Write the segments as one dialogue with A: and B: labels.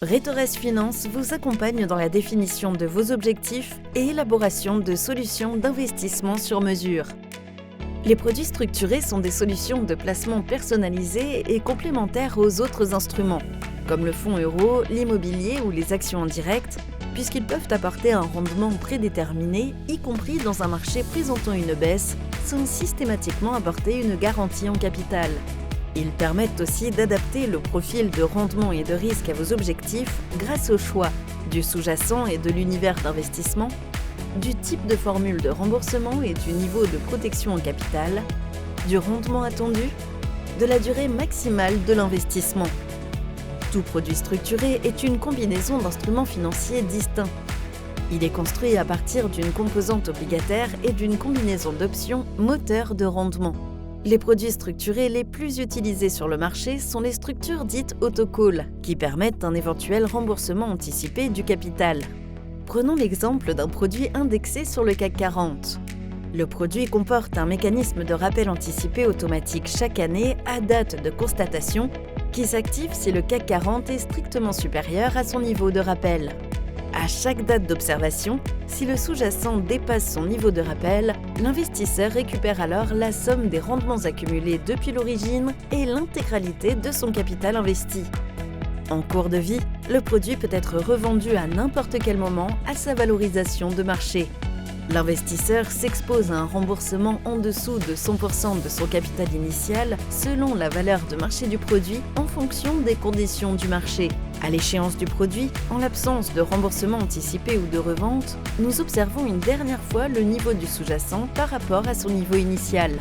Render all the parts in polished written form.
A: Rétores Finance vous accompagne dans la définition de vos objectifs et élaboration de solutions d'investissement sur mesure. Les produits structurés sont des solutions de placement personnalisées et complémentaires aux autres instruments, comme le fonds euro, l'immobilier ou les actions en direct, puisqu'ils peuvent apporter un rendement prédéterminé, y compris dans un marché présentant une baisse, sans systématiquement apporter une garantie en capital. Ils permettent aussi d'adapter le profil de rendement et de risque à vos objectifs grâce au choix du sous-jacent et de l'univers d'investissement, du type de formule de remboursement et du niveau de protection en capital, du rendement attendu, de la durée maximale de l'investissement. Tout produit structuré est une combinaison d'instruments financiers distincts. Il est construit à partir d'une composante obligataire et d'une combinaison d'options moteurs de rendement. Les produits structurés les plus utilisés sur le marché sont les structures dites autocall, qui permettent un éventuel remboursement anticipé du capital. Prenons l'exemple d'un produit indexé sur le CAC 40. Le produit comporte un mécanisme de rappel anticipé automatique chaque année à date de constatation qui s'active si le CAC 40 est strictement supérieur à son niveau de rappel. À chaque date d'observation, si le sous-jacent dépasse son niveau de rappel, l'investisseur récupère alors la somme des rendements accumulés depuis l'origine et l'intégralité de son capital investi. En cours de vie, le produit peut être revendu à n'importe quel moment à sa valorisation de marché. L'investisseur s'expose à un remboursement en dessous de 100% de son capital initial selon la valeur de marché du produit en fonction des conditions du marché. À l'échéance du produit, en l'absence de remboursement anticipé ou de revente, nous observons une dernière fois le niveau du sous-jacent par rapport à son niveau initial.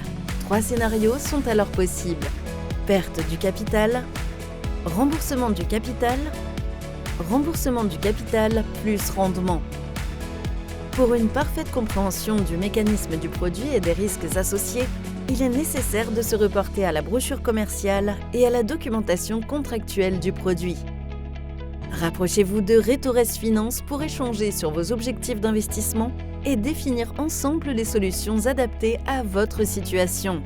A: 3 scénarios sont alors possibles. Perte du capital, remboursement du capital plus rendement. Pour une parfaite compréhension du mécanisme du produit et des risques associés, il est nécessaire de se reporter à la brochure commerciale et à la documentation contractuelle du produit. Rapprochez-vous de Rétores Finance pour échanger sur vos objectifs d'investissement et définir ensemble les solutions adaptées à votre situation.